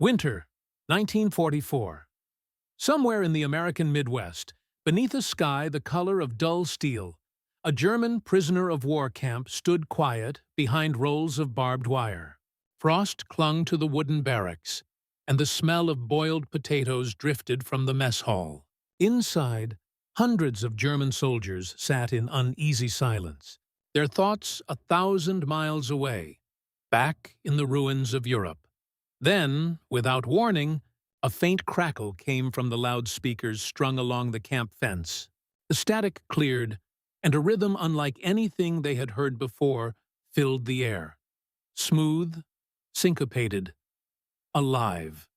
Winter, 1944. Somewhere in the American Midwest, beneath a sky the color of dull steel, a German prisoner of war camp stood quiet behind rows of barbed wire. Frost clung to the wooden barracks, and the smell of boiled potatoes drifted from the mess hall. Inside, hundreds of German soldiers sat in uneasy silence, their thoughts 1,000 miles away, back in the ruins of Europe. Then, without warning, a faint crackle came from the loudspeakers strung along the camp fence. The static cleared, and a rhythm unlike anything they had heard before filled the air. Smooth, syncopated, alive.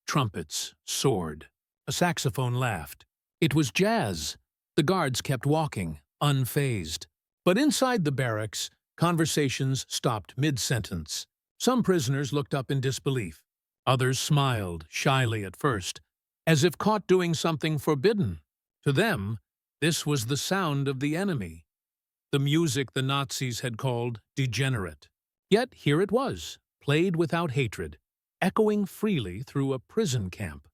Trumpets soared. A saxophone laughed. It was jazz. The guards kept walking, unfazed. But inside the barracks, conversations stopped mid-sentence. Some prisoners looked up in disbelief. Others smiled, shyly at first, as if caught doing something forbidden. To them, this was the sound of the enemy, the music the Nazis had called degenerate. Yet here it was, played without hatred, echoing freely through a prison camp.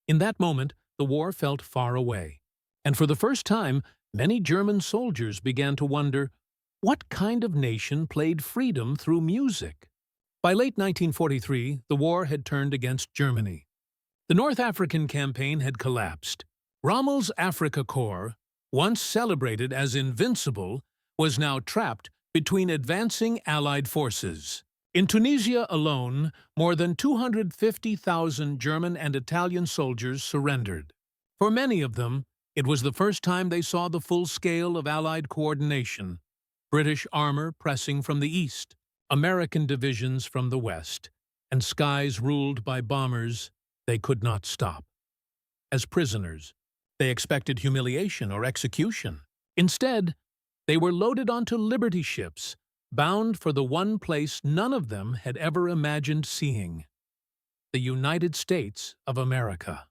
In that moment, the war felt far away, and for the first time, many German soldiers began to wonder, what kind of nation played freedom through music? By late 1943, the war had turned against Germany. The North African campaign had collapsed. Rommel's Afrika Korps, once celebrated as invincible, was now trapped between advancing Allied forces. In Tunisia alone, more than 250,000 German and Italian soldiers surrendered. For many of them, it was the first time they saw the full scale of Allied coordination. British armor pressing from the east, American divisions from the west, and skies ruled by bombers they could not stop. As prisoners, they expected humiliation or execution. Instead, they were loaded onto Liberty ships, bound for the one place none of them had ever imagined seeing: the United States of America.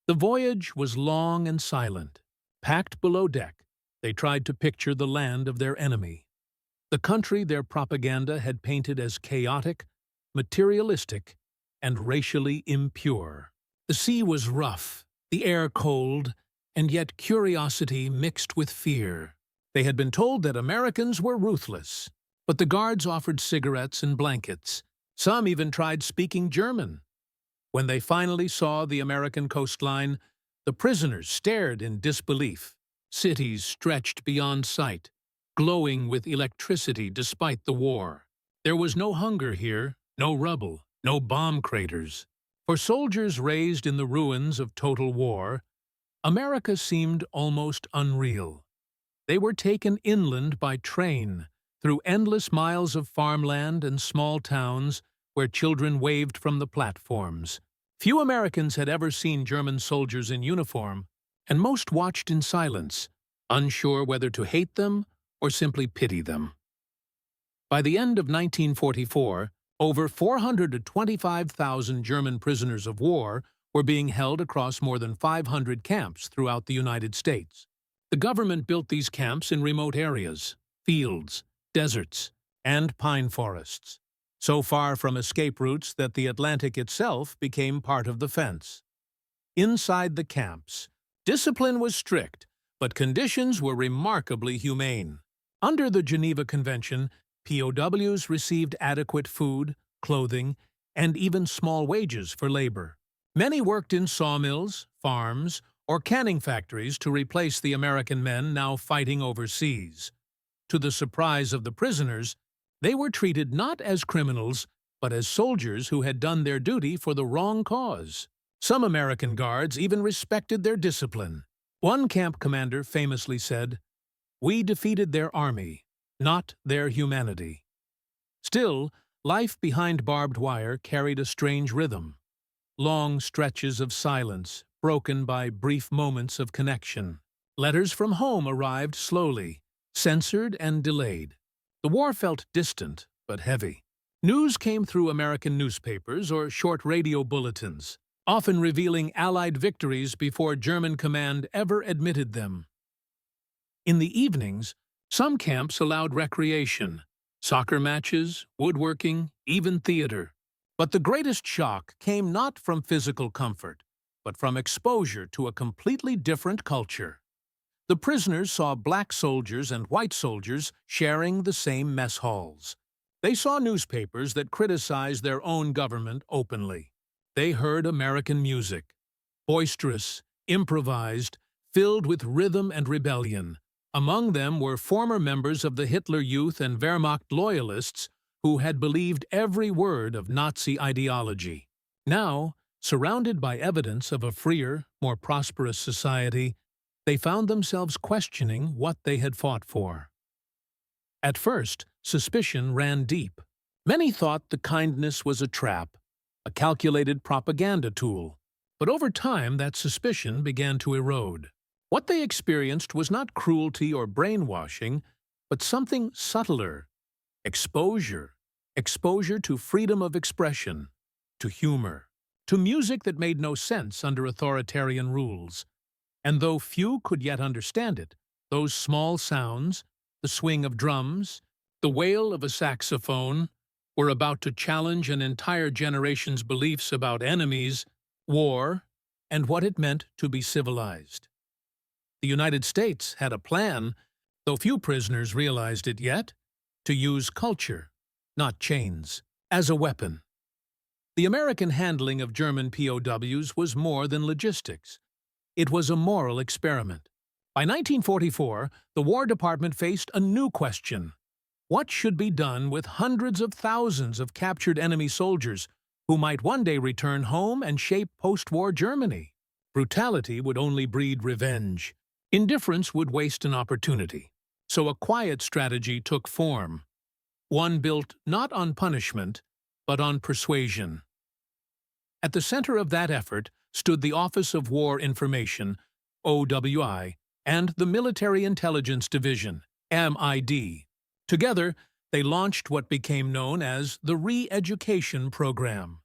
The voyage was long and silent. Packed below deck, they tried to picture the land of their enemy, the country their propaganda had painted as chaotic, materialistic, and racially impure. The sea was rough, the air cold, and yet curiosity mixed with fear. They had been told that Americans were ruthless, but the guards offered cigarettes and blankets. Some even tried speaking German. When they finally saw the American coastline, the prisoners stared in disbelief. Cities stretched beyond sight, glowing with electricity despite the war. There was no hunger here, no rubble, no bomb craters. For soldiers raised in the ruins of total war, America seemed almost unreal. They were taken inland by train, through endless miles of farmland and small towns where children waved from the platforms. Few Americans had ever seen German soldiers in uniform, and most watched in silence, unsure whether to hate them or simply pity them. By the end of 1944, over 425,000 German prisoners of war were being held across more than 500 camps throughout the United States. The government built these camps in remote areas, fields, deserts, and pine forests, so far from escape routes that the Atlantic itself became part of the fence. Inside the camps, discipline was strict, but conditions were remarkably humane. Under the Geneva Convention, POWs received adequate food, clothing, and even small wages for labor. Many worked in sawmills, farms, or canning factories to replace the American men now fighting overseas. To the surprise of the prisoners, they were treated not as criminals, but as soldiers who had done their duty for the wrong cause. Some American guards even respected their discipline. One camp commander famously said, "We defeated their army, not their humanity." Still, life behind barbed wire carried a strange rhythm. Long stretches of silence, broken by brief moments of connection. Letters from home arrived slowly, censored and delayed. The war felt distant, but heavy. News came through American newspapers or short radio bulletins, often revealing Allied victories before German command ever admitted them. In the evenings, some camps allowed recreation, soccer matches, woodworking, even theater. But the greatest shock came not from physical comfort, but from exposure to a completely different culture. The prisoners saw black soldiers and white soldiers sharing the same mess halls. They saw newspapers that criticized their own government openly. They heard American music, boisterous, improvised, filled with rhythm and rebellion. Among them were former members of the Hitler Youth and Wehrmacht loyalists who had believed every word of Nazi ideology. Now, surrounded by evidence of a freer, more prosperous society, they found themselves questioning what they had fought for. At first, suspicion ran deep. Many thought the kindness was a trap, a calculated propaganda tool. But over time, that suspicion began to erode. What they experienced was not cruelty or brainwashing, but something subtler: exposure. Exposure to freedom of expression, to humor, to music that made no sense under authoritarian rules. And though few could yet understand it, those small sounds, the swing of drums, the wail of a saxophone, were about to challenge an entire generation's beliefs about enemies, war, and what it meant to be civilized. The United States had a plan, though few prisoners realized it yet, to use culture, not chains, as a weapon. The American handling of German POWs was more than logistics. It was a moral experiment. By 1944, the War Department faced a new question. What should be done with hundreds of thousands of captured enemy soldiers who might one day return home and shape post-war Germany? Brutality would only breed revenge. Indifference would waste an opportunity. So a quiet strategy took form, one built not on punishment, but on persuasion. At the center of that effort stood the Office of War Information, OWI, and the Military Intelligence Division, MID. Together, they launched what became known as the Re-Education Program.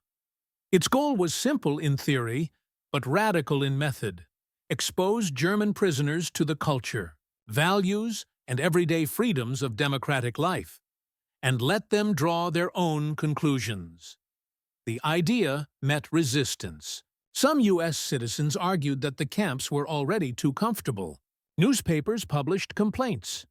Its goal was simple in theory, but radical in method: expose German prisoners to the culture, values, and everyday freedoms of democratic life, and let them draw their own conclusions. The idea met resistance. Some U.S. citizens argued that the camps were already too comfortable. Newspapers published complaints.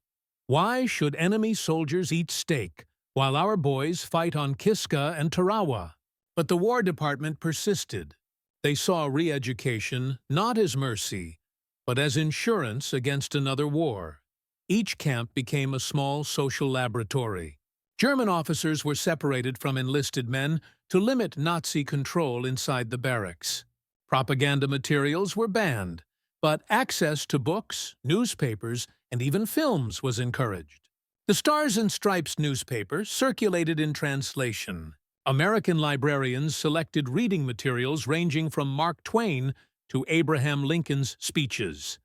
Why should enemy soldiers eat steak while our boys fight on Kiska and Tarawa? But the War Department persisted. They saw re-education not as mercy, but as insurance against another war. Each camp became a small social laboratory. German officers were separated from enlisted men to limit Nazi control inside the barracks. Propaganda materials were banned, but access to books, newspapers, and even films was encouraged. The Stars and Stripes newspaper circulated in translation. American librarians selected reading materials ranging from Mark Twain to Abraham Lincoln's speeches.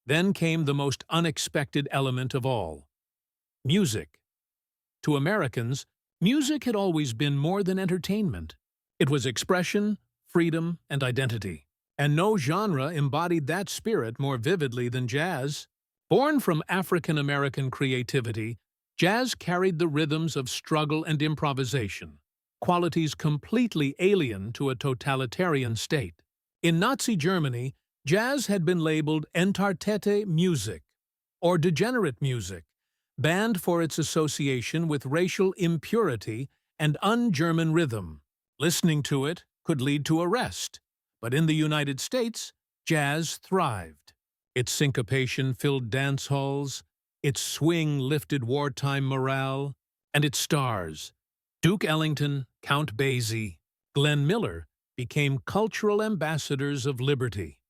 Then came the most unexpected element of all: music. To Americans, music had always been more than entertainment. It was expression, freedom, and identity. And no genre embodied that spirit more vividly than jazz. Born from African-American creativity, jazz carried the rhythms of struggle and improvisation, qualities completely alien to a totalitarian state. In Nazi Germany, jazz had been labeled Entartete music, or degenerate music, banned for its association with racial impurity and un-German rhythm. Listening to it could lead to arrest. But in the United States, jazz thrived. Its syncopation filled dance halls, its swing lifted wartime morale, and its stars, Duke Ellington, Count Basie, Glenn Miller, became cultural ambassadors of liberty.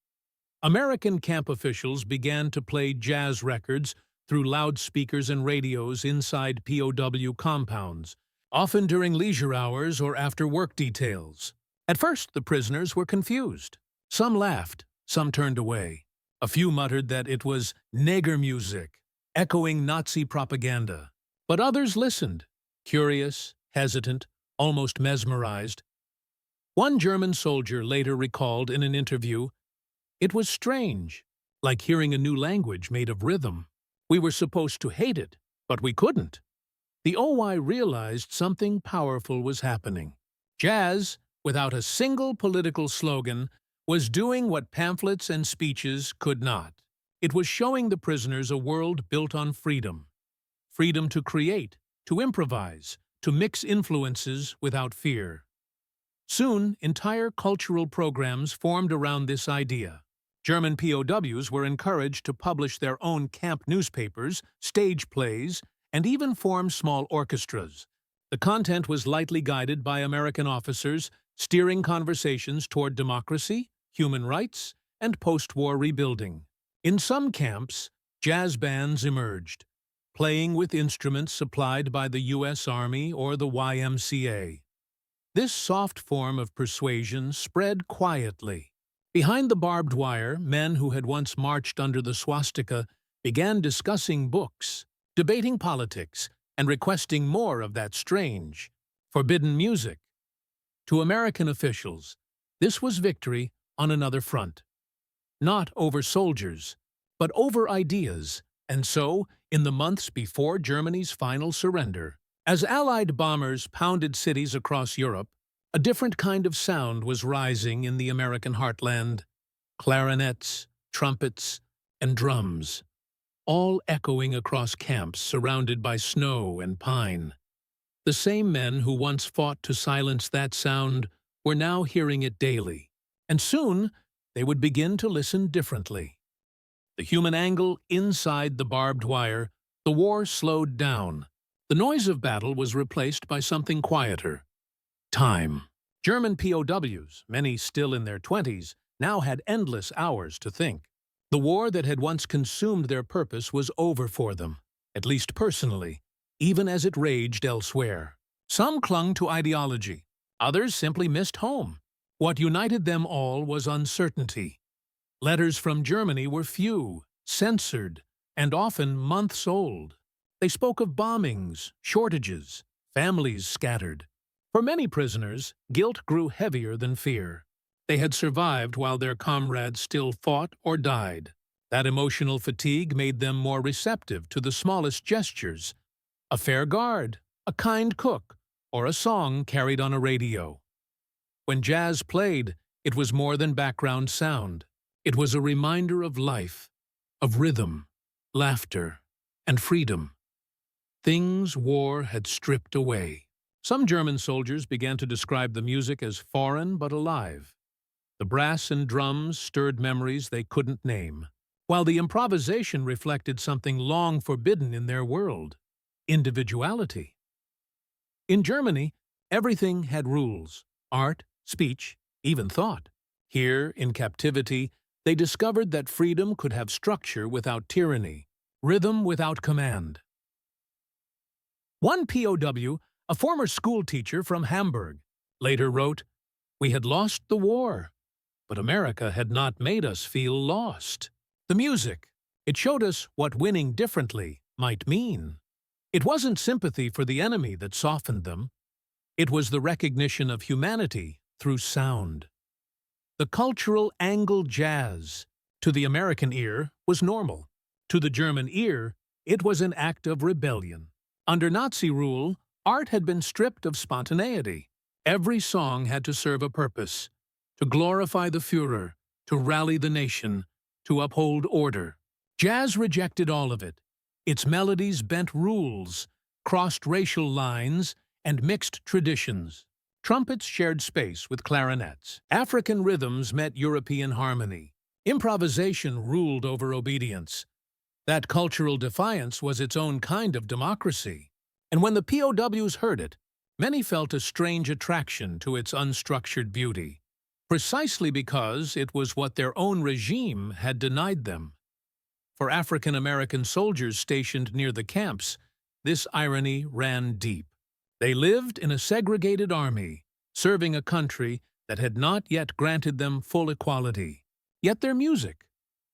American camp officials began to play jazz records through loudspeakers and radios inside POW compounds, often during leisure hours or after work details. At first, the prisoners were confused. Some laughed, some turned away. A few muttered that it was "nigger music," echoing Nazi propaganda. But others listened, curious, hesitant, almost mesmerized. One German soldier later recalled in an interview, "It was strange, like hearing a new language made of rhythm. We were supposed to hate it, but we couldn't." The OI realized something powerful was happening. Jazz, without a single political slogan, was doing what pamphlets and speeches could not. It was showing the prisoners a world built on freedom. Freedom to create, to improvise, to mix influences without fear. Soon, entire cultural programs formed around this idea. German POWs were encouraged to publish their own camp newspapers, stage plays, and even form small orchestras. The content was lightly guided by American officers, steering conversations toward democracy, human rights, and post-war rebuilding. In some camps, jazz bands emerged, playing with instruments supplied by the U.S. Army or the YMCA. This soft form of persuasion spread quietly. Behind the barbed wire, men who had once marched under the swastika began discussing books, debating politics, and requesting more of that strange, forbidden music. To American officials, this was victory on another front. Not over soldiers, but over ideas, and so, in the months before Germany's final surrender, as Allied bombers pounded cities across Europe, a different kind of sound was rising in the American heartland. Clarinets, trumpets, and drums, all echoing across camps surrounded by snow and pine. The same men who once fought to silence that sound were now hearing it daily, and soon they would begin to listen differently. The human angle inside the barbed wire, the war slowed down. The noise of battle was replaced by something quieter. Time. German POWs, many still in their 20s, now had endless hours to think. The war that had once consumed their purpose was over for them, at least personally, even as it raged elsewhere. Some clung to ideology. Others simply missed home. What united them all was uncertainty. Letters from Germany were few, censored, and often months old. They spoke of bombings, shortages, families scattered. For many prisoners, guilt grew heavier than fear. They had survived while their comrades still fought or died. That emotional fatigue made them more receptive to the smallest gestures: a fair guard, a kind cook, or a song carried on a radio. When jazz played, it was more than background sound. It was a reminder of life, of rhythm, laughter, and freedom. Things war had stripped away. Some German soldiers began to describe the music as foreign but alive. The brass and drums stirred memories they couldn't name, while the improvisation reflected something long forbidden in their world: individuality. In Germany, everything had rules: art, speech, even thought. Here, in captivity, they discovered that freedom could have structure without tyranny, rhythm without command. One POW, a former schoolteacher from Hamburg, later wrote, "We had lost the war, but America had not made us feel lost." The music, it showed us what winning differently might mean. It wasn't sympathy for the enemy that softened them. It was the recognition of humanity through sound. The cultural angle jazz, to the American ear, was normal. To the German ear, it was an act of rebellion. Under Nazi rule, art had been stripped of spontaneity. Every song had to serve a purpose: to glorify the Führer, to rally the nation, to uphold order. Jazz rejected all of it. Its melodies bent rules, crossed racial lines, and mixed traditions. Trumpets shared space with clarinets. African rhythms met European harmony. Improvisation ruled over obedience. That cultural defiance was its own kind of democracy. And when the POWs heard it, many felt a strange attraction to its unstructured beauty, precisely because it was what their own regime had denied them. For African American soldiers stationed near the camps, this irony ran deep. They lived in a segregated army, serving a country that had not yet granted them full equality. Yet their music,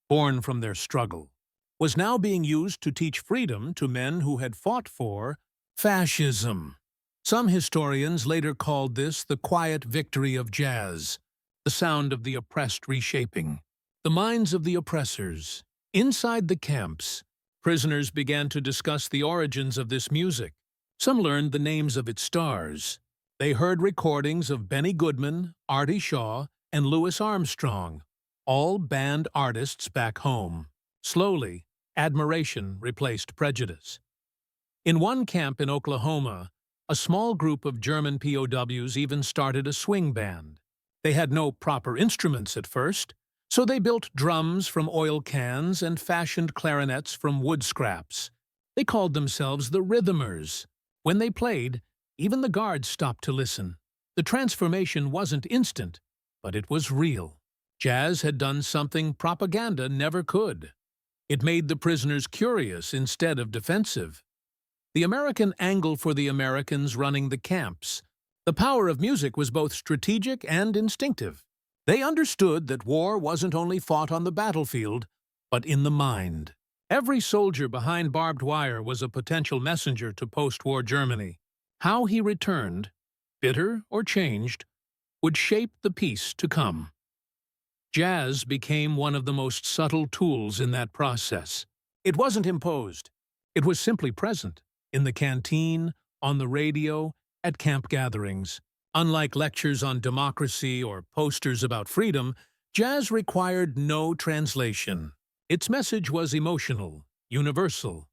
born from their struggle, was now being used to teach freedom to men who had fought for fascism. Some historians later called this the quiet victory of jazz, the sound of the oppressed reshaping the minds of the oppressors. Inside the camps, prisoners began to discuss the origins of this music. Some learned the names of its stars. They heard recordings of Benny Goodman, Artie Shaw, and Louis Armstrong, all band artists back home. Slowly, admiration replaced prejudice. In one camp in Oklahoma, a small group of German POWs even started a swing band. They had no proper instruments at first, so they built drums from oil cans and fashioned clarinets from wood scraps. They called themselves the Rhythmers. When they played, even the guards stopped to listen. The transformation wasn't instant, but it was real. Jazz had done something propaganda never could. It made the prisoners curious instead of defensive. The American angle for the Americans running the camps. The power of music was both strategic and instinctive. They understood that war wasn't only fought on the battlefield, but in the mind. Every soldier behind barbed wire was a potential messenger to post-war Germany. How he returned, bitter or changed, would shape the peace to come. Jazz became one of the most subtle tools in that process. It wasn't imposed. It was simply present, in the canteen, on the radio, at camp gatherings. Unlike lectures on democracy or posters about freedom, jazz required no translation. Its message was emotional, universal.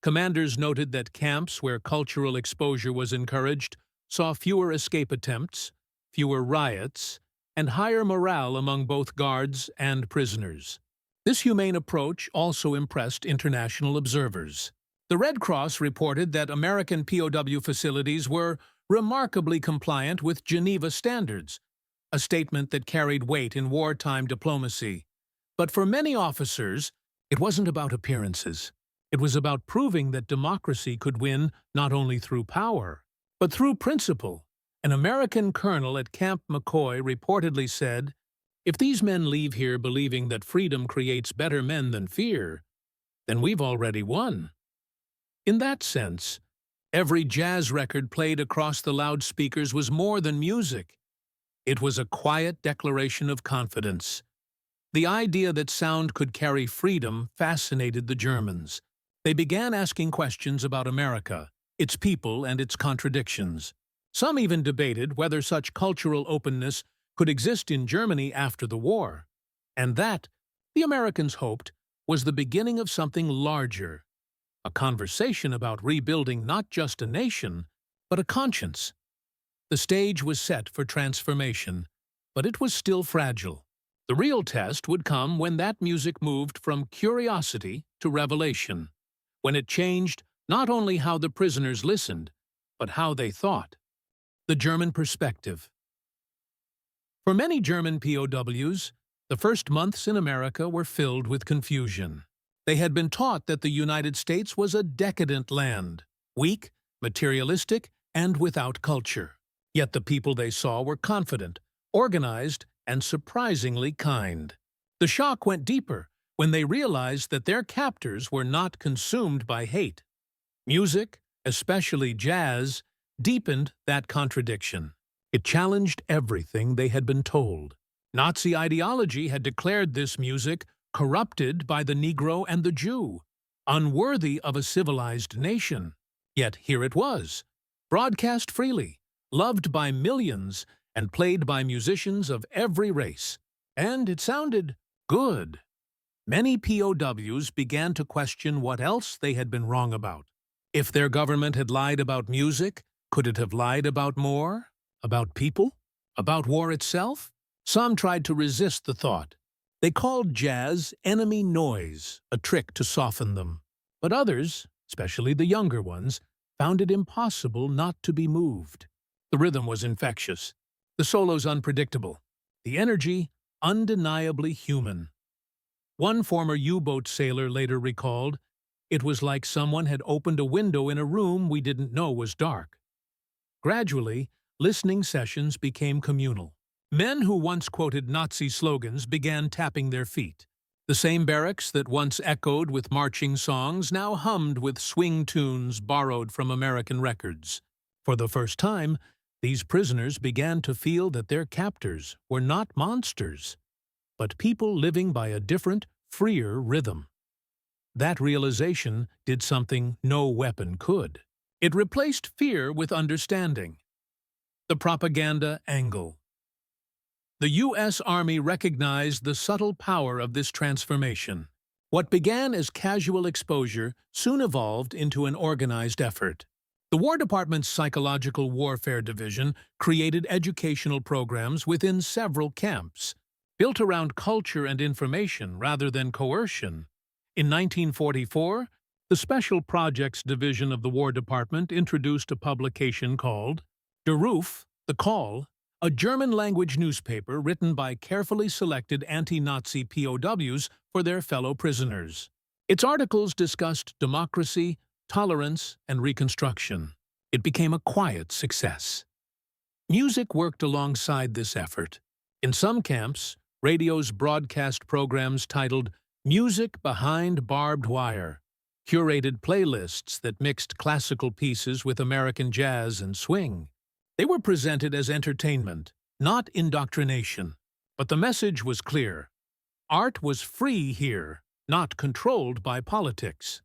Commanders noted that camps where cultural exposure was encouraged saw fewer escape attempts, fewer riots, and higher morale among both guards and prisoners. This humane approach also impressed international observers. The Red Cross reported that American POW facilities were remarkably compliant with Geneva standards, a statement that carried weight in wartime diplomacy. But for many officers, it wasn't about appearances. It was about proving that democracy could win not only through power, but through principle. An American colonel at Camp McCoy reportedly said, "If these men leave here believing that freedom creates better men than fear, then we've already won." In that sense, every jazz record played across the loudspeakers was more than music. It was a quiet declaration of confidence. The idea that sound could carry freedom fascinated the Germans. They began asking questions about America, its people, and its contradictions. Some even debated whether such cultural openness could exist in Germany after the war. And that, the Americans hoped, was the beginning of something larger. A conversation about rebuilding not just a nation, but a conscience. The stage was set for transformation, but it was still fragile. The real test would come when that music moved from curiosity to revelation, when it changed not only how the prisoners listened, but how they thought. The German perspective. For many German POWs, the first months in America were filled with confusion. They had been taught that the United States was a decadent land, weak, materialistic, and without culture. Yet the people they saw were confident, organized, and surprisingly kind. The shock went deeper when they realized that their captors were not consumed by hate. Music, especially jazz, deepened that contradiction. It challenged everything they had been told. Nazi ideology had declared this music corrupted by the Negro and the Jew, unworthy of a civilized nation. Yet here it was, broadcast freely, loved by millions, and played by musicians of every race. And it sounded good. Many POWs began to question what else they had been wrong about. If their government had lied about music, could it have lied about more? About people? About war itself? Some tried to resist the thought. They called jazz enemy noise, a trick to soften them. But others, especially the younger ones, found it impossible not to be moved. The rhythm was infectious, the solos unpredictable, the energy undeniably human. One former U-boat sailor later recalled, "It was like someone had opened a window in a room we didn't know was dark." Gradually, listening sessions became communal. Men who once quoted Nazi slogans began tapping their feet. The same barracks that once echoed with marching songs now hummed with swing tunes borrowed from American records. For the first time, these prisoners began to feel that their captors were not monsters, but people living by a different, freer rhythm. That realization did something no weapon could. It replaced fear with understanding. The propaganda angle. The U.S. Army recognized the subtle power of this transformation. What began as casual exposure soon evolved into an organized effort. The War Department's Psychological Warfare Division created educational programs within several camps, built around culture and information rather than coercion. In 1944, the Special Projects Division of the War Department introduced a publication called Der Ruf, The Call, a German-language newspaper written by carefully selected anti-Nazi POWs for their fellow prisoners. Its articles discussed democracy, tolerance, and Reconstruction. It became a quiet success. Music worked alongside this effort. In some camps, radio's broadcast programs titled Music Behind Barbed Wire curated playlists that mixed classical pieces with American jazz and swing. They were presented as entertainment, not indoctrination. But the message was clear. Art was free here, not controlled by politics.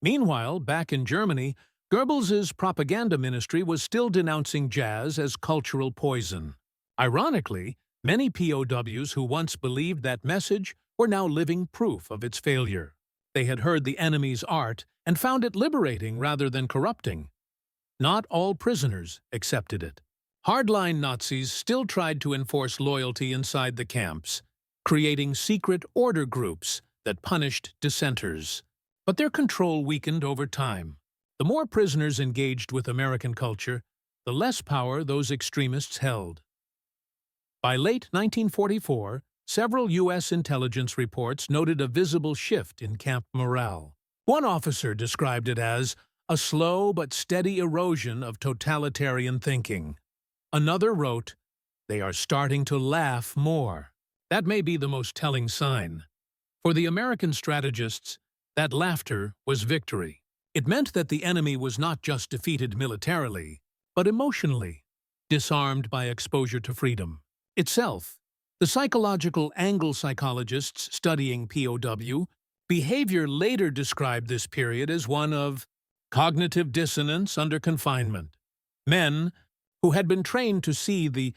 Meanwhile, back in Germany, Goebbels's propaganda ministry was still denouncing jazz as cultural poison. Ironically, many POWs who once believed that message were now living proof of its failure. They had heard the enemy's art and found it liberating rather than corrupting. Not all prisoners accepted it. Hardline Nazis still tried to enforce loyalty inside the camps, creating secret order groups that punished dissenters. But their control weakened over time. The more prisoners engaged with American culture, the less power those extremists held. By late 1944, several U.S. intelligence reports noted a visible shift in camp morale. One officer described it as a slow but steady erosion of totalitarian thinking. Another wrote, "They are starting to laugh more." That may be the most telling sign. For the American strategists, that laughter was victory. It meant that the enemy was not just defeated militarily, but emotionally, disarmed by exposure to freedom itself. The psychological angle psychologists studying POW behavior later described this period as one of cognitive dissonance under confinement. Men who had been trained to see the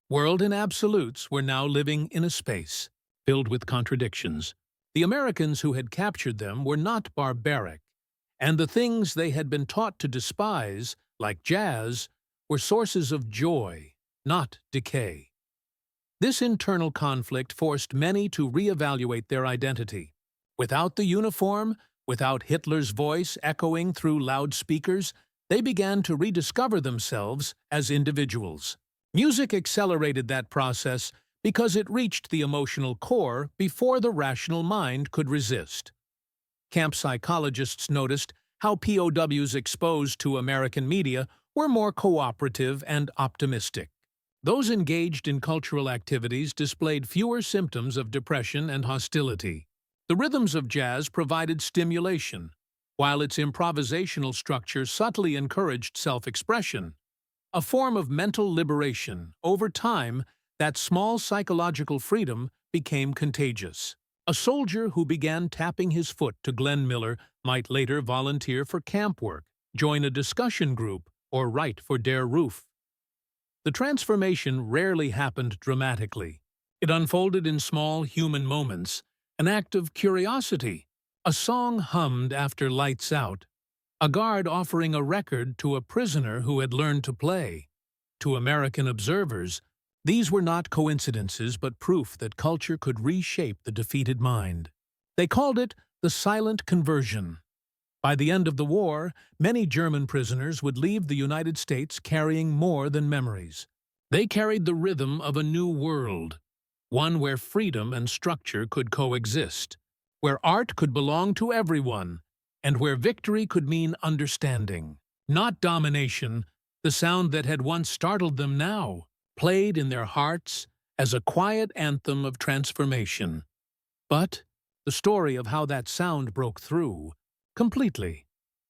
world in absolutes were now living in a space filled with contradictions. The Americans who had captured them were not barbaric, and the things they had been taught to despise, like jazz, were sources of joy, not decay. This internal conflict forced many to reevaluate their identity. Without the uniform, without Hitler's voice echoing through loudspeakers, they began to rediscover themselves as individuals. Music accelerated that process because it reached the emotional core before the rational mind could resist. Camp psychologists noticed how POWs exposed to American media were more cooperative and optimistic. Those engaged in cultural activities displayed fewer symptoms of depression and hostility. The rhythms of jazz provided stimulation, while its improvisational structure subtly encouraged self-expression. A form of mental liberation. Over time, that small psychological freedom became contagious. A soldier who began tapping his foot to Glenn Miller might later volunteer for camp work, join a discussion group, or write for Der Ruf. The transformation rarely happened dramatically. It unfolded in small human moments, an act of curiosity, a song hummed after lights out, a guard offering a record to a prisoner who had learned to play. To American observers, these were not coincidences but proof that culture could reshape the defeated mind. They called it the silent conversion. By the end of the war, many German prisoners would leave the United States carrying more than memories. They carried the rhythm of a new world, one where freedom and structure could coexist, where art could belong to everyone, and where victory could mean understanding, not domination. The sound that had once startled them now played in their hearts as a quiet anthem of transformation. But the story of how that sound broke through completely,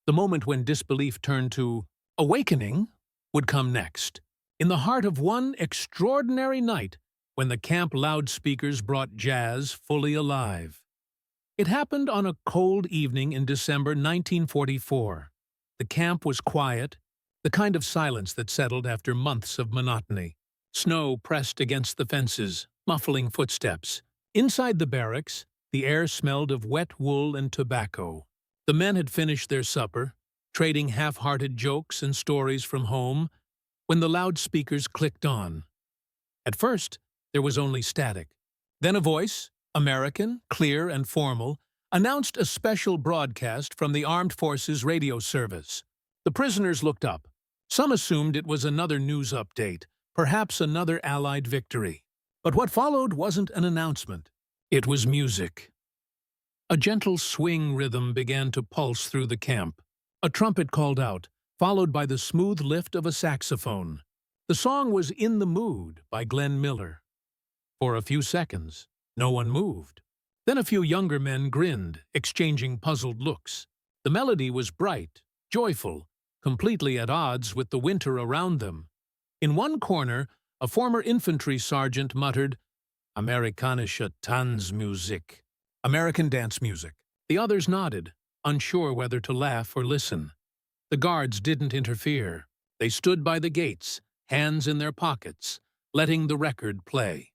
the moment when disbelief turned to awakening, would come next. In the heart of one extraordinary night when the camp loudspeakers brought jazz fully alive. It happened on a cold evening in December 1944. The camp was quiet, the kind of silence that settled after months of monotony. Snow pressed against the fences, muffling footsteps. Inside the barracks, the air smelled of wet wool and tobacco. The men had finished their supper, trading half-hearted jokes and stories from home, when the loudspeakers clicked on. At first, there was only static. Then a voice, American, clear and formal, announced a special broadcast from the Armed Forces radio service. The prisoners looked up. Some assumed it was another news update, perhaps another Allied victory. But what followed wasn't an announcement. It was music. A gentle swing rhythm began to pulse through the camp. A trumpet called out, followed by the smooth lift of a saxophone. The song was "In the Mood" by Glenn Miller. For a few seconds, no one moved. Then a few younger men grinned, exchanging puzzled looks. The melody was bright, joyful, completely at odds with the winter around them. In one corner, a former infantry sergeant muttered, "Amerikanische Tanzmusik," American dance music. The others nodded, unsure whether to laugh or listen. The guards didn't interfere. They stood by the gates, hands in their pockets, letting the record play.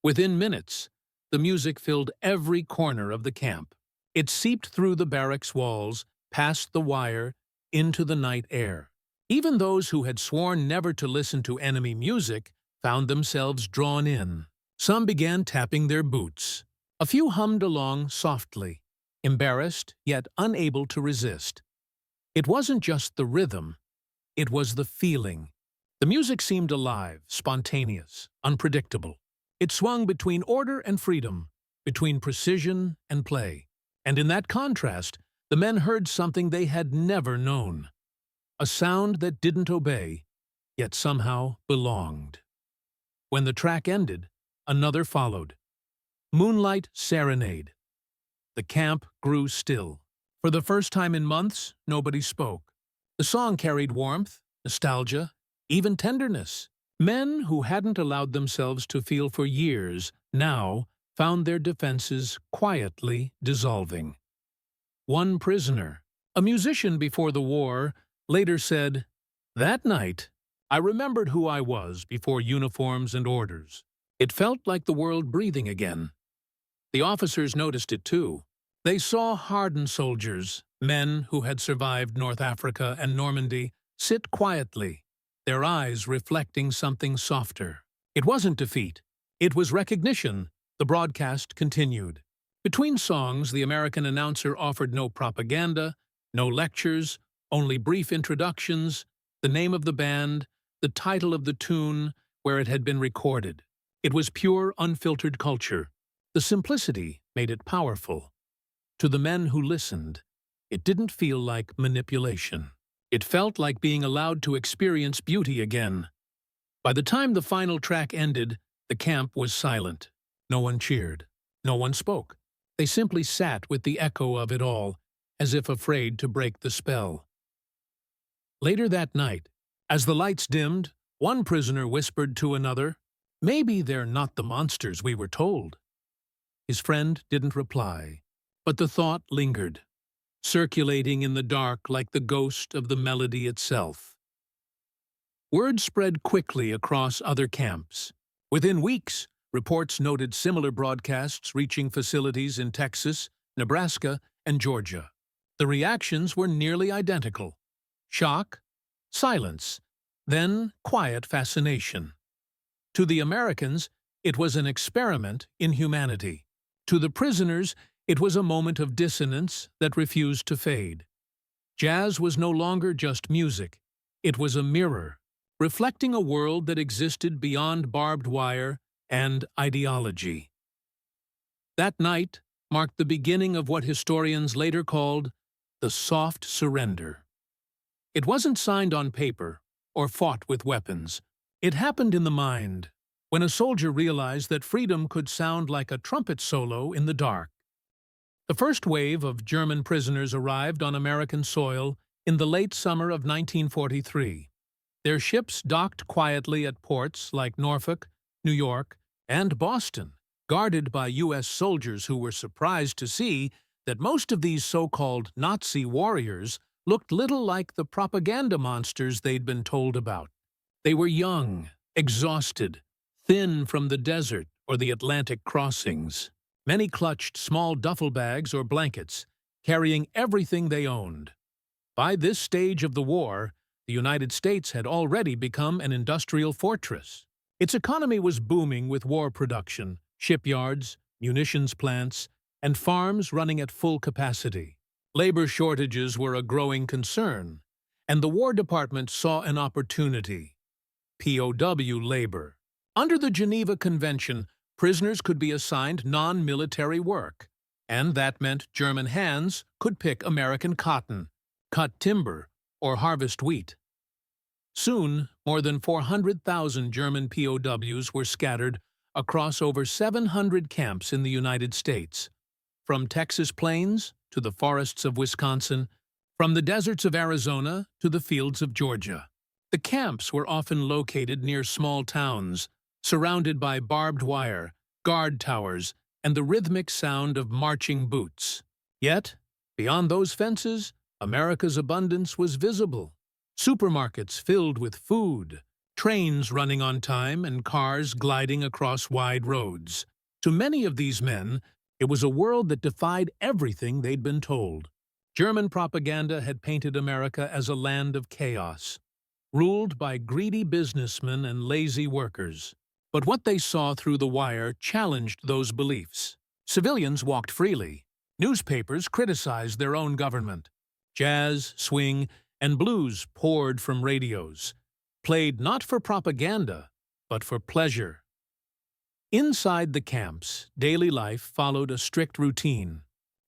Within minutes, the music filled every corner of the camp. It seeped through the barracks walls, past the wire, into the night air. Even those who had sworn never to listen to enemy music found themselves drawn in. Some began tapping their boots. A few hummed along softly, embarrassed yet unable to resist. It wasn't just the rhythm, it was the feeling. The music seemed alive, spontaneous, unpredictable. It swung between order and freedom, between precision and play. And in that contrast, the men heard something they had never known. A sound that didn't obey, yet somehow belonged. When the track ended, another followed. Moonlight Serenade. The camp grew still. For the first time in months, nobody spoke. The song carried warmth, nostalgia, even tenderness. Men who hadn't allowed themselves to feel for years now found their defenses quietly dissolving. One prisoner, a musician before the war, later said, "That night, I remembered who I was before uniforms and orders. It felt like the world breathing again." The officers noticed it too. They saw hardened soldiers, men who had survived North Africa and Normandy, sit quietly, their eyes reflecting something softer. It wasn't defeat. It was recognition. The broadcast continued. Between songs, the American announcer offered no propaganda, no lectures, only brief introductions, the name of the band, the title of the tune, where it had been recorded. It was pure, unfiltered culture. The simplicity made it powerful. To the men who listened, it didn't feel like manipulation. It felt like being allowed to experience beauty again. By the time the final track ended, the camp was silent. No one cheered. No one spoke. They simply sat with the echo of it all, as if afraid to break the spell. Later that night, as the lights dimmed, one prisoner whispered to another, "Maybe they're not the monsters we were told." His friend didn't reply, but the thought lingered, circulating in the dark like the ghost of the melody itself. Word spread quickly across other camps. Within weeks, reports noted similar broadcasts reaching facilities in Texas, Nebraska, and Georgia. The reactions were nearly identical. Shock, silence, then quiet fascination. To the Americans, it was an experiment in humanity. To the prisoners, it was a moment of dissonance that refused to fade. Jazz was no longer just music. It was a mirror, reflecting a world that existed beyond barbed wire and ideology. That night marked the beginning of what historians later called the soft surrender. It wasn't signed on paper or fought with weapons. It happened in the mind, when a soldier realized that freedom could sound like a trumpet solo in the dark. The first wave of German prisoners arrived on American soil in the late summer of 1943. Their ships docked quietly at ports like Norfolk, New York, and Boston, guarded by U.S. soldiers who were surprised to see that most of these so-called Nazi warriors looked little like the propaganda monsters they'd been told about. They were young, exhausted, thin from the desert or the Atlantic crossings. Many clutched small duffel bags or blankets, carrying everything they owned. By this stage of the war, the United States had already become an industrial fortress. Its economy was booming with war production, shipyards, munitions plants, and farms running at full capacity. Labor shortages were a growing concern, and the War Department saw an opportunity: POW labor. Under the Geneva Convention, prisoners could be assigned non-military work, and that meant German hands could pick American cotton, cut timber, or harvest wheat. Soon, more than 400,000 German POWs were scattered across over 700 camps in the United States, from Texas plains to the forests of Wisconsin, from the deserts of Arizona to the fields of Georgia. The camps were often located near small towns, surrounded by barbed wire, guard towers, and the rhythmic sound of marching boots. Yet, beyond those fences, America's abundance was visible. Supermarkets filled with food, trains running on time, and cars gliding across wide roads. To many of these men, it was a world that defied everything they'd been told. German propaganda had painted America as a land of chaos, ruled by greedy businessmen and lazy workers. But what they saw through the wire challenged those beliefs. Civilians walked freely. Newspapers criticized their own government. Jazz, swing, and blues poured from radios, played not for propaganda, but for pleasure. Inside the camps, daily life followed a strict routine.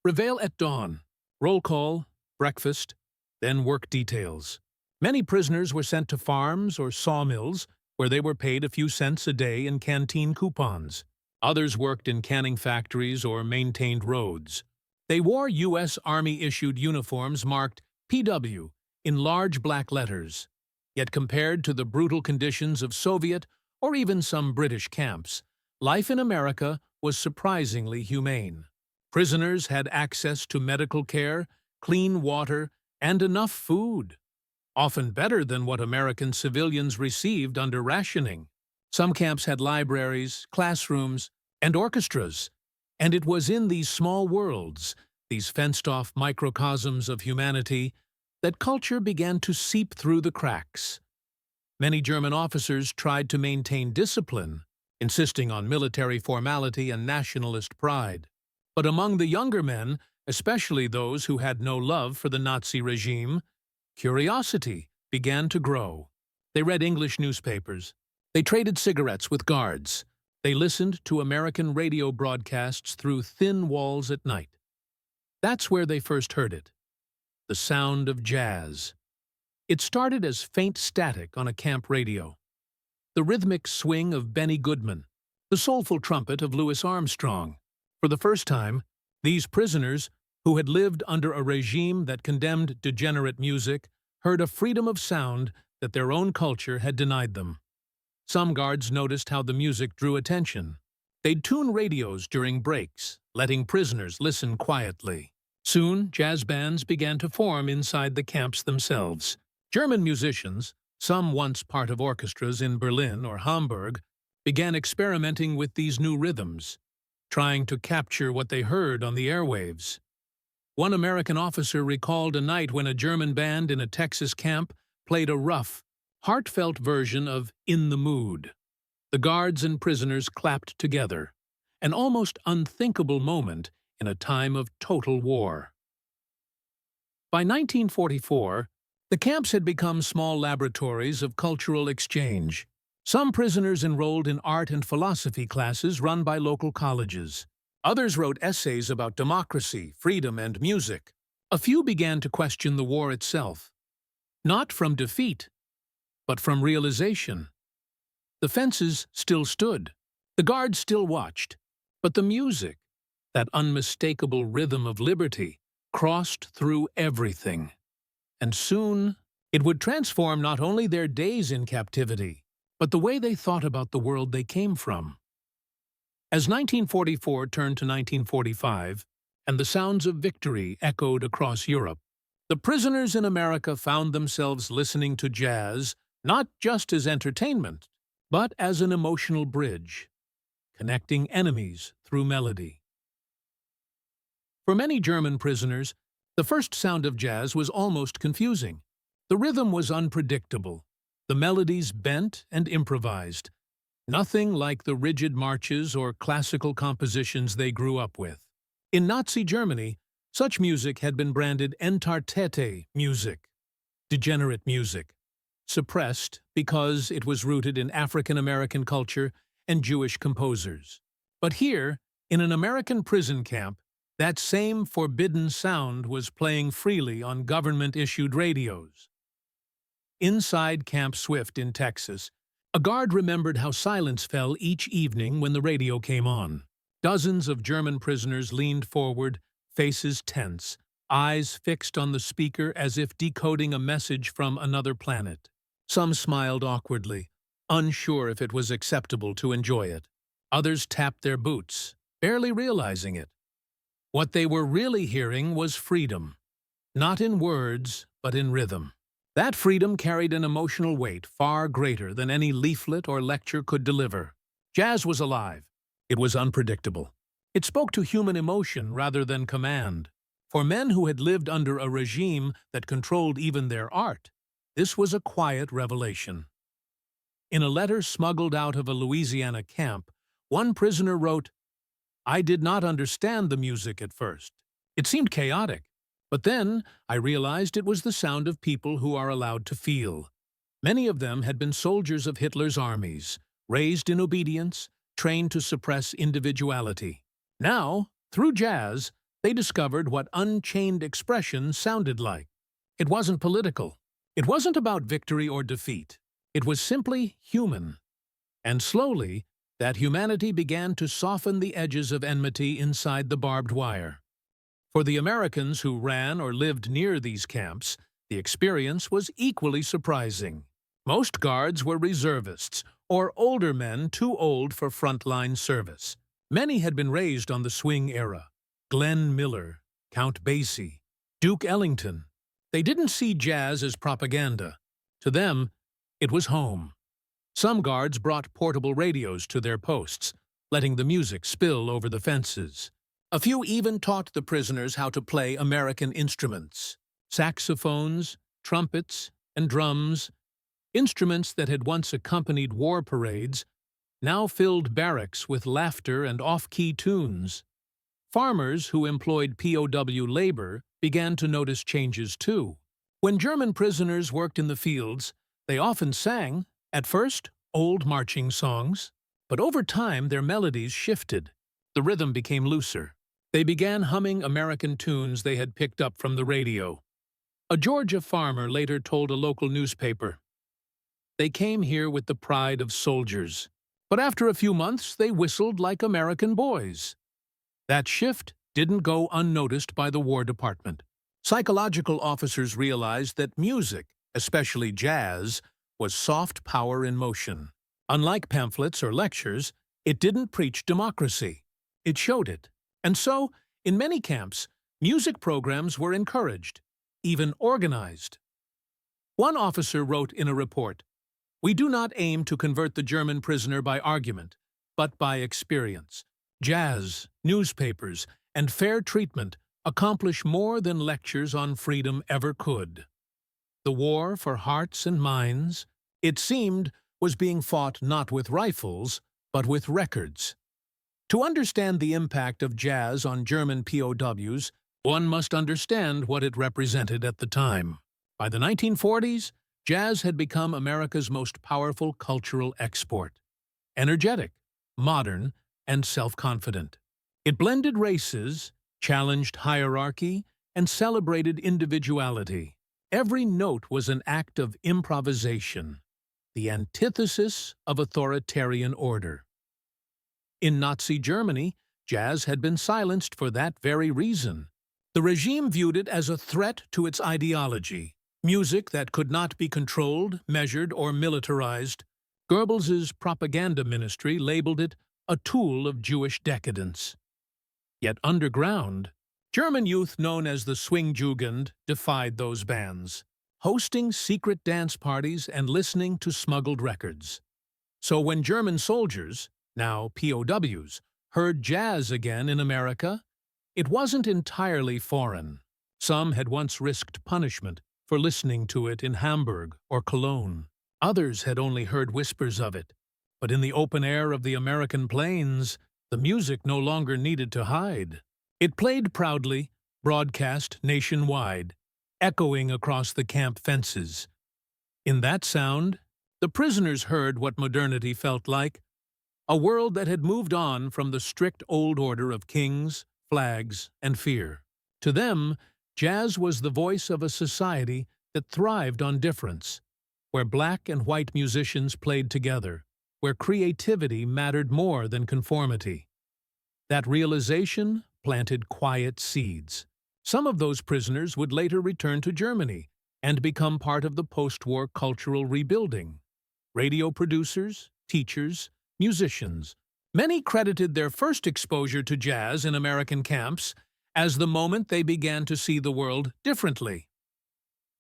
Reveille at dawn, roll call, breakfast, then work details. Many prisoners were sent to farms or sawmills, where they were paid a few cents a day in canteen coupons. Others worked in canning factories or maintained roads. They wore U.S. Army-issued uniforms marked PW in large black letters. Yet compared to the brutal conditions of Soviet or even some British camps, life in America was surprisingly humane. Prisoners had access to medical care, clean water, and enough food, often better than what American civilians received under rationing. Some camps had libraries, classrooms, and orchestras, and it was in these small worlds, these fenced-off microcosms of humanity, that culture began to seep through the cracks. Many German officers tried to maintain discipline, insisting on military formality and nationalist pride. But among the younger men, especially those who had no love for the Nazi regime, curiosity began to grow. They read English newspapers. They traded cigarettes with guards. They listened to American radio broadcasts through thin walls at night. That's where they first heard it: the sound of jazz. It started as faint static on a camp radio. The rhythmic swing of Benny Goodman, the soulful trumpet of Louis Armstrong. For the first time, these prisoners, who had lived under a regime that condemned degenerate music, heard a freedom of sound that their own culture had denied them. Some guards noticed how the music drew attention. They'd tune radios during breaks, letting prisoners listen quietly. Soon, jazz bands began to form inside the camps themselves. German musicians, some once part of orchestras in Berlin or Hamburg, began experimenting with these new rhythms, trying to capture what they heard on the airwaves. One American officer recalled a night when a German band in a Texas camp played a rough, heartfelt version of "In the Mood." The guards and prisoners clapped together, an almost unthinkable moment in a time of total war. By 1944, the camps had become small laboratories of cultural exchange. Some prisoners enrolled in art and philosophy classes run by local colleges. Others wrote essays about democracy, freedom, and music. A few began to question the war itself, not from defeat, but from realization. The fences still stood, the guards still watched, but the music, that unmistakable rhythm of liberty, crossed through everything. And soon, it would transform not only their days in captivity, but the way they thought about the world they came from. As 1944 turned to 1945, and the sounds of victory echoed across Europe, The prisoners in America found themselves listening to jazz not just as entertainment, but as an emotional bridge, connecting enemies through melody. For many German prisoners, the first sound of jazz was almost confusing. The rhythm was unpredictable, the melodies bent and improvised, nothing like the rigid marches or classical compositions they grew up with. In Nazi Germany, such music had been branded Entartete music, degenerate music, suppressed because it was rooted in African American culture and Jewish composers. But here, in an American prison camp, that same forbidden sound was playing freely on government-issued radios. Inside Camp Swift in Texas, a guard remembered how silence fell each evening when the radio came on. Dozens of German prisoners leaned forward, faces tense, eyes fixed on the speaker as if decoding a message from another planet. Some smiled awkwardly, unsure if it was acceptable to enjoy it. Others tapped their boots, barely realizing it. What they were really hearing was freedom, not in words, but in rhythm. That freedom carried an emotional weight far greater than any leaflet or lecture could deliver. Jazz was alive. It was unpredictable. It spoke to human emotion rather than command. For men who had lived under a regime that controlled even their art, this was a quiet revelation. In a letter smuggled out of a Louisiana camp, one prisoner wrote, "I did not understand the music at first. It seemed chaotic. But then I realized it was the sound of people who are allowed to feel." Many of them had been soldiers of Hitler's armies, raised in obedience, trained to suppress individuality. Now, through jazz, they discovered what unchained expression sounded like. It wasn't political. It wasn't about victory or defeat. It was simply human. And slowly, that humanity began to soften the edges of enmity inside the barbed wire. For the Americans who ran or lived near these camps, the experience was equally surprising. Most guards were reservists, or older men too old for frontline service. Many had been raised on the swing era. Glenn Miller, Count Basie, Duke Ellington. They didn't see jazz as propaganda. To them, it was home. Some guards brought portable radios to their posts, letting the music spill over the fences. A few even taught the prisoners how to play American instruments, saxophones, trumpets, and drums, instruments that had once accompanied war parades, now filled barracks with laughter and off-key tunes. Farmers who employed POW labor began to notice changes too. When German prisoners worked in the fields, they often sang, at first, old marching songs, but over time their melodies shifted. The rhythm became looser. They began humming American tunes they had picked up from the radio. A Georgia farmer later told a local newspaper, "They came here with the pride of soldiers, but after a few months they whistled like American boys." That shift didn't go unnoticed by the War Department. Psychological officers realized that music, especially jazz, was soft power in motion. Unlike pamphlets or lectures, it didn't preach democracy. It showed it. And so, in many camps, music programs were encouraged, even organized. One officer wrote in a report, "We do not aim to convert the German prisoner by argument, but by experience. Jazz, newspapers, and fair treatment accomplish more than lectures on freedom ever could." The war for hearts and minds, it seemed, was being fought not with rifles, but with records. To understand the impact of jazz on German POWs, one must understand what it represented at the time. By the 1940s, jazz had become America's most powerful cultural export. Energetic, modern, and self-confident. It blended races, challenged hierarchy, and celebrated individuality. Every note was an act of improvisation, the antithesis of authoritarian order. In Nazi Germany, jazz had been silenced for that very reason. The regime viewed it as a threat to its ideology, music that could not be controlled, measured, or militarized. Goebbels's propaganda ministry labeled it a tool of Jewish decadence. Yet underground, German youth known as the Swingjugend defied those bans, hosting secret dance parties and listening to smuggled records. So when German soldiers, now POWs, heard jazz again in America, it wasn't entirely foreign. Some had once risked punishment for listening to it in Hamburg or Cologne. Others had only heard whispers of it. But in the open air of the American plains, the music no longer needed to hide. It played proudly, broadcast nationwide, echoing across the camp fences. In that sound, the prisoners heard what modernity felt like, a world that had moved on from the strict old order of kings, flags, and fear. To them, jazz was the voice of a society that thrived on difference, where black and white musicians played together, where creativity mattered more than conformity. That realization planted quiet seeds. Some of those prisoners would later return to Germany and become part of the post-war cultural rebuilding. Radio producers, teachers, musicians. Many credited their first exposure to jazz in American camps as the moment they began to see the world differently.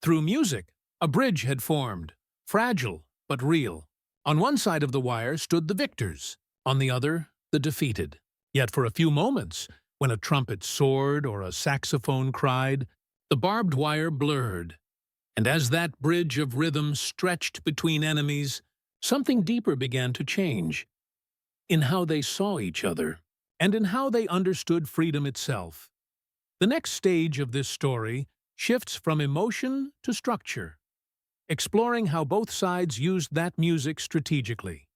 Through music, a bridge had formed, fragile but real. On one side of the wire stood the victors, on the other, the defeated. Yet for a few moments, when a trumpet soared or a saxophone cried, the barbed wire blurred. And as that bridge of rhythm stretched between enemies, something deeper began to change. In how they saw each other, and in how they understood freedom itself. The next stage of this story shifts from emotion to structure, exploring how both sides used that music strategically.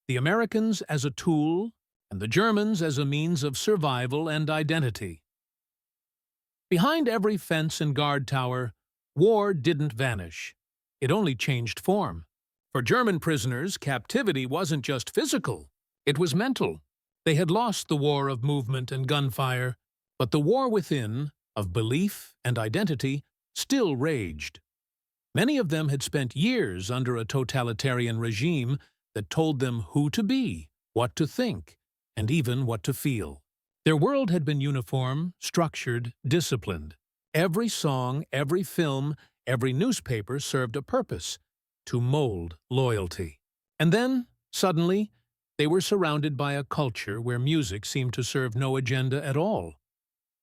The Americans as a tool, and the Germans as a means of survival and identity. Behind every fence and guard tower, war didn't vanish. It only changed form. For German prisoners, captivity wasn't just physical, it was mental. They had lost the war of movement and gunfire, but the war within, of belief and identity, still raged. Many of them had spent years under a totalitarian regime that told them who to be, what to think, and even what to feel. Their world had been uniform, structured, disciplined. Every song, every film, every newspaper served a purpose, to mold loyalty. And then, suddenly, they were surrounded by a culture where music seemed to serve no agenda at all.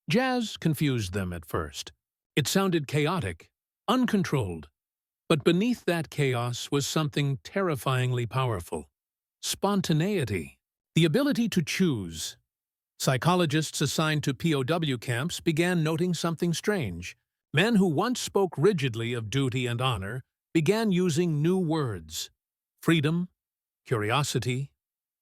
Jazz confused them at first. It sounded chaotic, uncontrolled. But beneath that chaos was something terrifyingly powerful. Spontaneity. The ability to choose. Psychologists assigned to POW camps began noting something strange. Men who once spoke rigidly of duty and honor began using new words. Freedom, curiosity,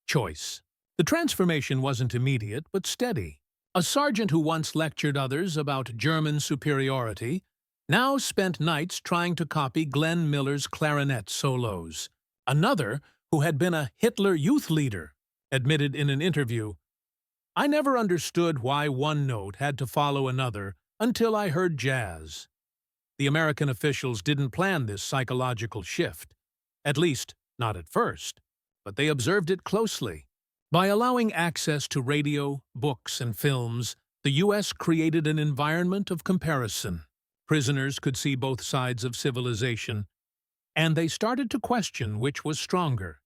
choice. The transformation wasn't immediate, but steady. A sergeant who once lectured others about German superiority now spent nights trying to copy Glenn Miller's clarinet solos. Another, who had been a Hitler youth leader, admitted in an interview, "I never understood why one note had to follow another until I heard jazz." The American officials didn't plan this psychological shift, at least not at first, but they observed it closely. By allowing access to radio, books, and films, the U.S. created an environment of comparison. Prisoners could see both sides of civilization, and they started to question which was stronger.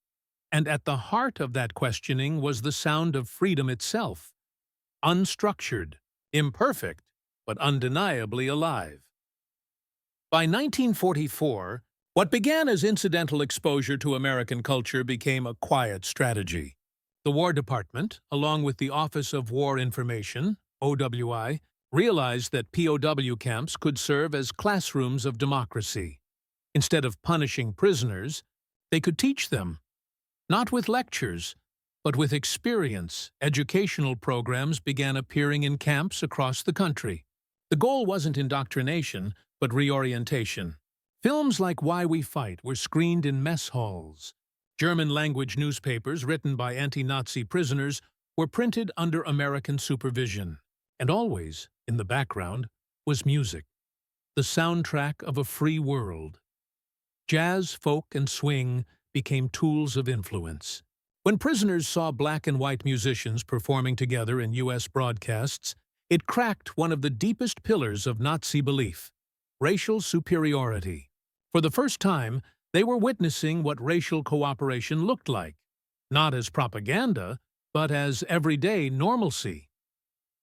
And at the heart of that questioning was the sound of freedom itself, unstructured, imperfect, but undeniably alive. By 1944, what began as incidental exposure to American culture became a quiet strategy. The War Department, along with the Office of War Information, OWI, realized that POW camps could serve as classrooms of democracy. Instead of punishing prisoners, they could teach them. Not with lectures, but with experience. Educational programs began appearing in camps across the country. The goal wasn't indoctrination, but reorientation. Films like Why We Fight were screened in mess halls. German-language newspapers written by anti-Nazi prisoners were printed under American supervision. And always, in the background, was music, the soundtrack of a free world. Jazz, folk, and swing became tools of influence. When prisoners saw black and white musicians performing together in U.S. broadcasts, It cracked one of the deepest pillars of Nazi belief: racial superiority. For the first time, they were witnessing what racial cooperation looked like, not as propaganda, but as everyday normalcy.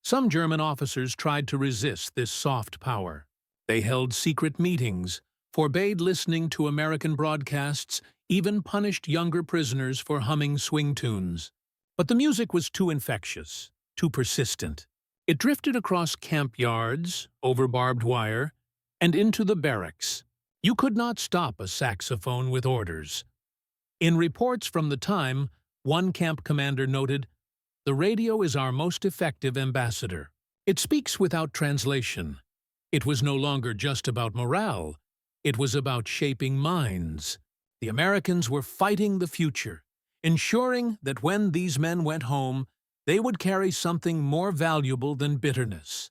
Some German officers tried to resist this soft power. They held secret meetings, forbade listening to American broadcasts, even punished younger prisoners for humming swing tunes. But the music was too infectious, too persistent. It drifted across camp yards, over barbed wire, and into the barracks. You could not stop a saxophone with orders. In reports from the time, one camp commander noted, "The radio is our most effective ambassador. It speaks without translation." It was no longer just about morale. It was about shaping minds. The Americans were fighting the future, ensuring that when these men went home, they would carry something more valuable than bitterness: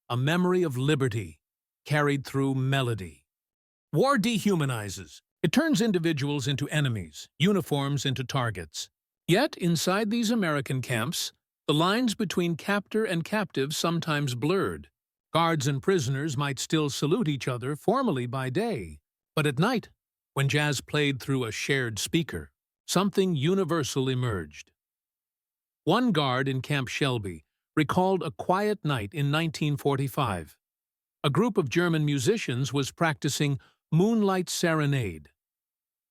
a memory of liberty, carried through melody. War dehumanizes. It turns individuals into enemies, uniforms into targets. Yet, inside these American camps, the lines between captor and captive sometimes blurred. Guards and prisoners might still salute each other formally by day, but at night, when jazz played through a shared speaker, something universal emerged. One guard in Camp Shelby recalled a quiet night in 1945. A group of German musicians was practicing Moonlight Serenade.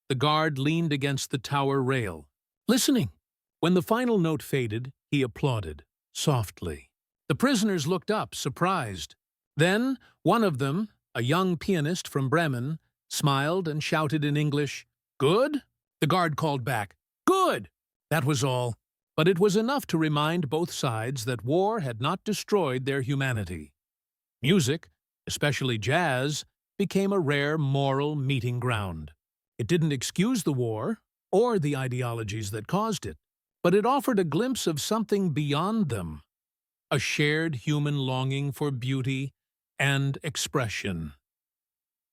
The guard leaned against the tower rail, listening. When the final note faded, he applauded, softly. The prisoners looked up, surprised. Then, one of them, a young pianist from Bremen, smiled and shouted in English, "Good?" The guard called back, "Good!" That was all. But it was enough to remind both sides that war had not destroyed their humanity. Music, especially jazz, became a rare moral meeting ground. It didn't excuse the war or the ideologies that caused it, but it offered a glimpse of something beyond them: a shared human longing for beauty and expression.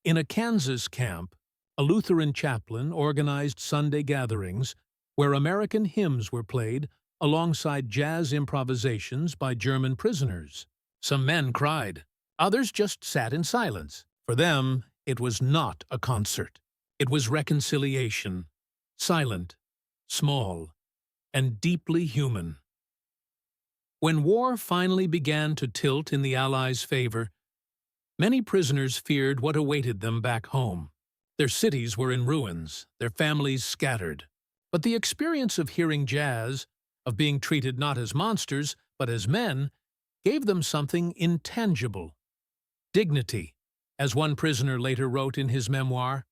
In a Kansas camp, a Lutheran chaplain organized Sunday gatherings where American hymns were played alongside jazz improvisations by German prisoners. Some men cried. Others just sat in silence. For them, it was not a concert. It was reconciliation, silent, small, and deeply human. When war finally began to tilt in the Allies' favor, many prisoners feared what awaited them back home. Their cities were in ruins, their families scattered. But the experience of hearing jazz, of being treated not as monsters, but as men, gave them something intangible: dignity. As one prisoner later wrote in his memoir,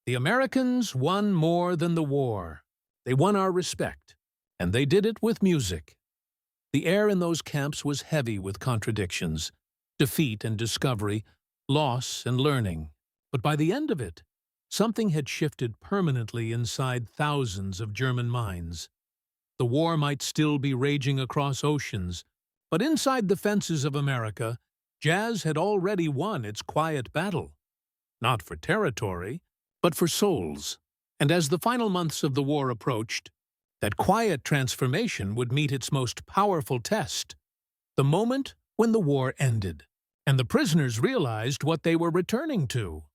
"The Americans won more than the war. They won our respect, and they did it with music." The air in those camps was heavy with contradictions, defeat and discovery, loss and learning. But by the end of it, something had shifted permanently inside thousands of German minds. The war might still be raging across oceans, but inside the fences of America, jazz had already won its quiet battle. Not for territory, but for souls. And as the final months of the war approached, that quiet transformation would meet its most powerful test: the moment when the war ended, and the prisoners realized what they were returning to.